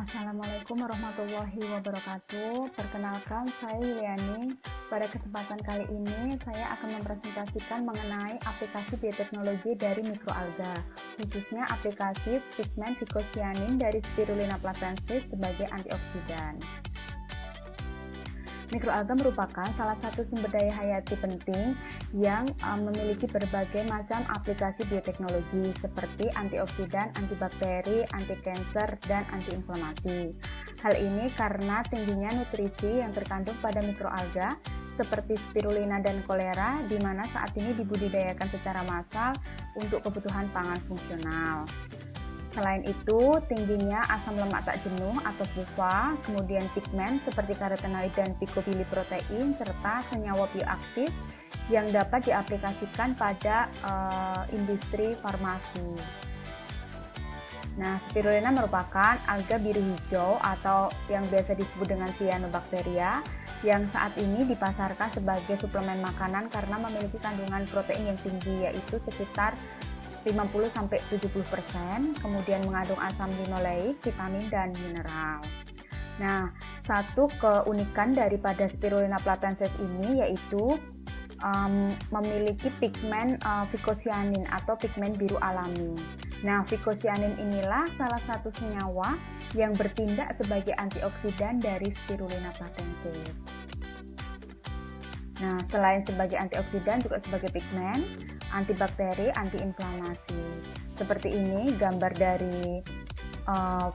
Assalamualaikum warahmatullahi wabarakatuh. Perkenalkan, saya Yuliani. Pada kesempatan kali ini, saya akan mempresentasikan mengenai aplikasi bioteknologi dari mikroalga, khususnya aplikasi pigmen vicocyanin dari Spirulina platensis sebagai antioksidan. Mikroalga merupakan salah satu sumber daya hayati penting yang memiliki berbagai macam aplikasi bioteknologi seperti antioksidan, antibakteri, anti-kanker, dan antiinflamasi. Hal ini karena tingginya nutrisi yang terkandung pada mikroalga seperti spirulina dan kolera, di mana saat ini dibudidayakan secara massal untuk kebutuhan pangan fungsional. Selain itu, tingginya asam lemak tak jenuh atau PUFA, kemudian pigmen seperti karotenoid dan picobiliprotein, serta senyawa bioaktif yang dapat diaplikasikan pada industri farmasi. Nah, spirulina merupakan alga biru hijau atau yang biasa disebut dengan cyanobacteria yang saat ini dipasarkan sebagai suplemen makanan karena memiliki kandungan protein yang tinggi, yaitu sekitar 50-70%, kemudian mengandung asam linoleik, vitamin, dan mineral. Nah, satu keunikan daripada Spirulina platensis ini yaitu memiliki pigmen vicocyanin atau pigmen biru alami. Nah, vicocyanin inilah salah satu senyawa yang bertindak sebagai antioksidan dari Spirulina platensis. Nah, selain sebagai antioksidan juga sebagai pigmen, antibakteri, antiinflamasi. Seperti ini gambar dari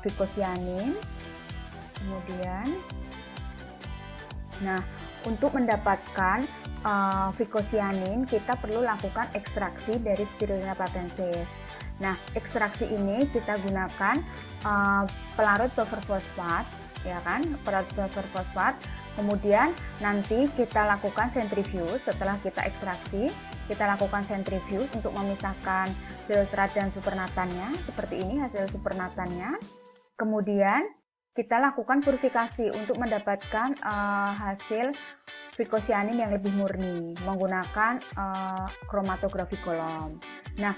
vicocyanin. Kemudian, nah untuk mendapatkan vicocyanin kita perlu lakukan ekstraksi dari Spirulina platensis. Nah, ekstraksi ini kita gunakan pelarut sulfur fosfat, ya kan, pelarut sulfur fosfat. Kemudian nanti kita lakukan sentrifuge. Setelah kita ekstraksi, kita lakukan sentrifuge untuk memisahkan filtrat dan supernatannya. Seperti ini hasil supernatannya. Kemudian kita lakukan purifikasi untuk mendapatkan hasil vicocyanin yang lebih murni menggunakan kromatografi kolom. Nah,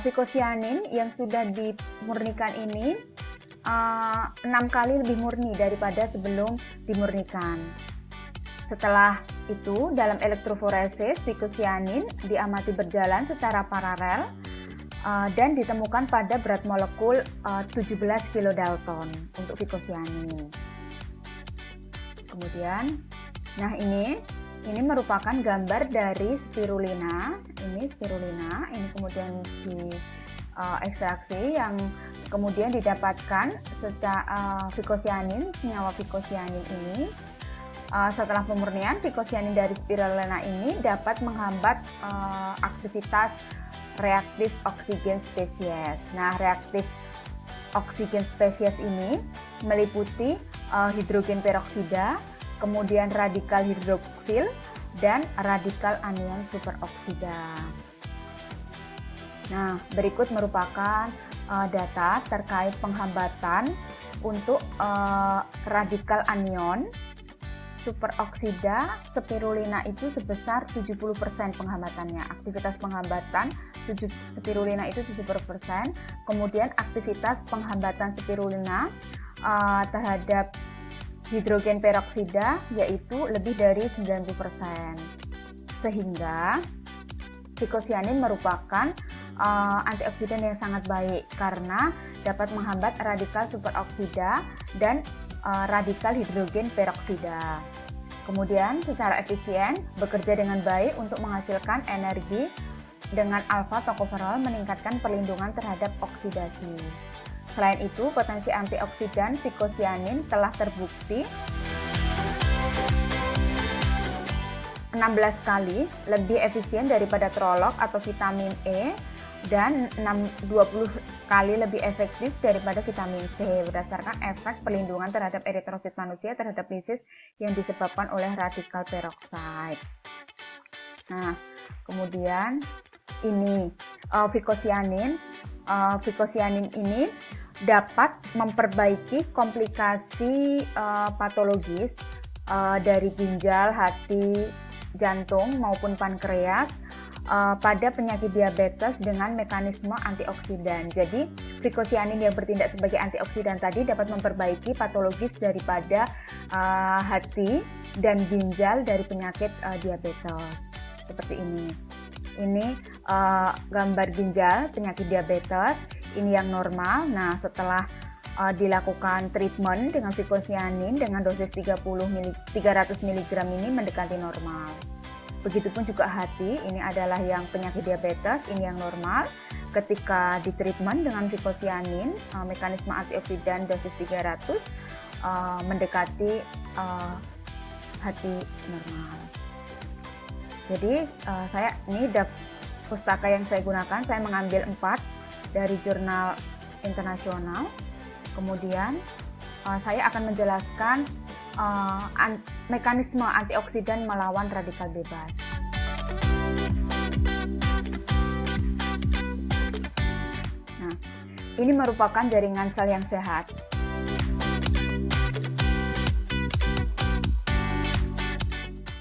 vicocyanin yang sudah dimurnikan ini 6 kali lebih murni daripada sebelum dimurnikan. Setelah itu, dalam elektroforesis, vicocyanin diamati berjalan secara paralel dan ditemukan pada berat molekul 17 kilodalton untuk vicocyanin. Kemudian, nah ini merupakan gambar dari spirulina. Ini spirulina, ini kemudian ekstraksi yang kemudian didapatkan secara vicocyanin, senyawa vicocyanin ini. Setelah pemurnian, vicocyanin dari spirulina ini dapat menghambat aktivitas reaktif oksigen spesies. Nah, reaktif oksigen spesies ini meliputi hidrogen peroksida, kemudian radikal hidroksil, dan radikal anion superoksida. Nah, berikut merupakan data terkait penghambatan untuk radikal anion superoksida spirulina itu sebesar 70% penghambatannya. Aktivitas penghambatan spirulina itu 70%. Kemudian aktivitas penghambatan spirulina terhadap hidrogen peroksida yaitu lebih dari 90%. Sehingga vicocyanin merupakan antioksidan yang sangat baik karena dapat menghambat radikal superoksida dan radikal hidrogen peroksida. Kemudian secara efisien bekerja dengan baik untuk menghasilkan energi dengan alfa tokoferol meningkatkan perlindungan terhadap oksidasi. Selain itu, potensi antioksidan vicocyanin telah terbukti 16 kali lebih efisien daripada trolok atau vitamin E dan 20 kali lebih efektif daripada vitamin C berdasarkan efek perlindungan terhadap eritrosit manusia terhadap lisis yang disebabkan oleh radikal peroksida. Nah, kemudian ini vicocyanin ini dapat memperbaiki komplikasi patologis dari ginjal, hati, jantung maupun pankreas pada penyakit diabetes dengan mekanisme antioksidan. Jadi, vicosianin yang bertindak sebagai antioksidan tadi dapat memperbaiki patologis daripada hati dan ginjal dari penyakit diabetes. Seperti ini. Ini gambar ginjal penyakit diabetes. Ini yang normal. Nah, setelah dilakukan treatment dengan vicosianin dengan dosis 300 mg ini mendekati normal. Begitupun juga hati, ini adalah yang penyakit diabetes, ini yang normal. Ketika ditreatment dengan vicosianin, mekanisme antioksidan dosis 300 mendekati hati normal. Jadi ini pustaka yang saya gunakan, saya mengambil 4 dari jurnal internasional. Kemudian saya akan menjelaskan mekanisme antioksidan melawan radikal bebas. Nah, ini merupakan jaringan sel yang sehat.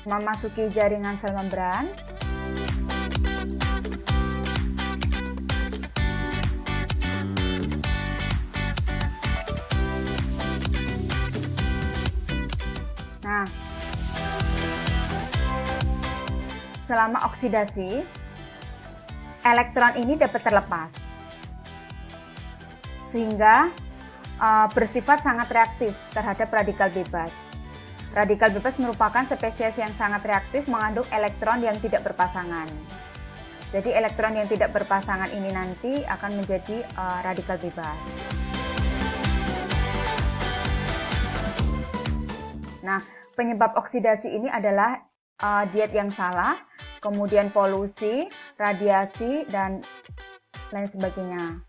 Memasuki jaringan sel membran. Nah, selama oksidasi, elektron ini dapat terlepas, sehingga bersifat sangat reaktif terhadap radikal bebas. Radikal bebas merupakan spesies yang sangat reaktif mengandung elektron yang tidak berpasangan. Jadi elektron yang tidak berpasangan ini nanti akan menjadi radikal bebas. Nah, penyebab oksidasi ini adalah diet yang salah, kemudian polusi, radiasi, dan lain sebagainya.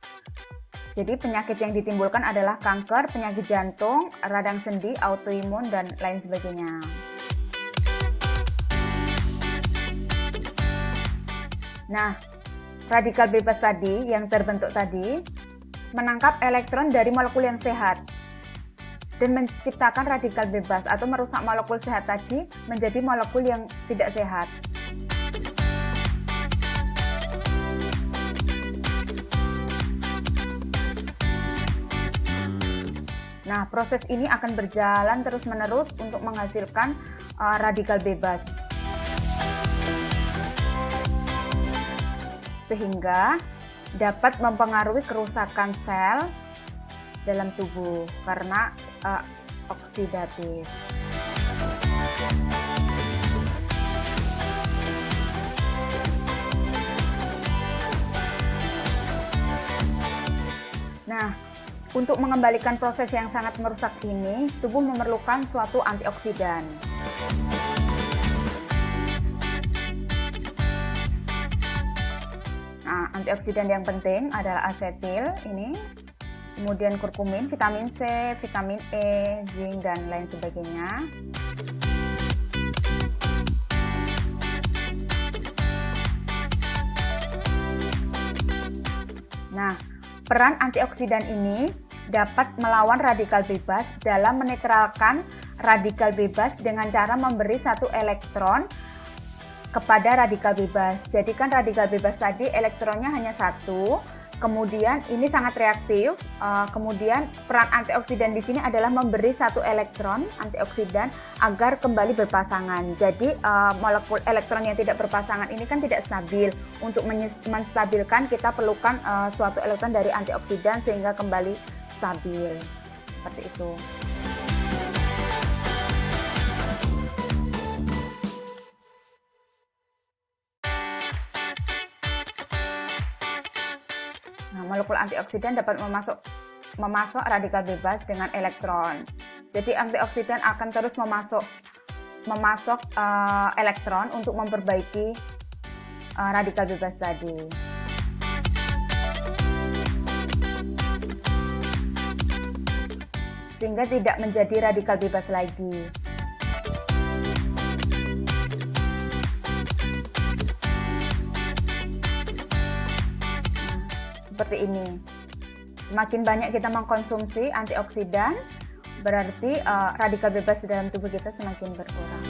Jadi penyakit yang ditimbulkan adalah kanker, penyakit jantung, radang sendi, autoimun, dan lain sebagainya. Nah, radikal bebas tadi yang terbentuk tadi menangkap elektron dari molekul yang sehat dan menciptakan radikal bebas atau merusak molekul sehat tadi menjadi molekul yang tidak sehat. Nah, proses ini akan berjalan terus-menerus untuk menghasilkan radikal bebas. Sehingga dapat mempengaruhi kerusakan sel dalam tubuh karena oksidatif. Nah, untuk mengembalikan proses yang sangat merusak ini, tubuh memerlukan suatu antioksidan. Nah, antioksidan yang penting adalah asetil ini, kemudian kurkumin, vitamin C, vitamin E, zinc, dan lain sebagainya. Nah, peran antioksidan ini dapat melawan radikal bebas dalam menetralkan radikal bebas dengan cara memberi satu elektron kepada radikal bebas. Jadi kan radikal bebas tadi elektronnya hanya satu, kemudian ini sangat reaktif. Kemudian peran antioksidan di sini adalah memberi satu elektron antioksidan agar kembali berpasangan. Jadi molekul elektron yang tidak berpasangan ini kan tidak stabil. Untuk menstabilkan kita perlukan suatu elektron dari antioksidan sehingga kembali stabil. Seperti itu. Nah, molekul antioksidan dapat memasok radikal bebas dengan elektron. Jadi antioksidan akan terus memasok elektron untuk memperbaiki radikal bebas tadi. Sehingga tidak menjadi radikal bebas lagi. Seperti ini. Semakin banyak kita mengkonsumsi antioksidan, berarti radikal bebas dalam tubuh kita semakin berkurang.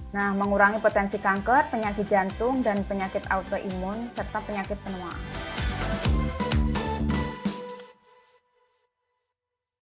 Nah, mengurangi potensi kanker, penyakit jantung, dan penyakit autoimun, serta penyakit penuaan.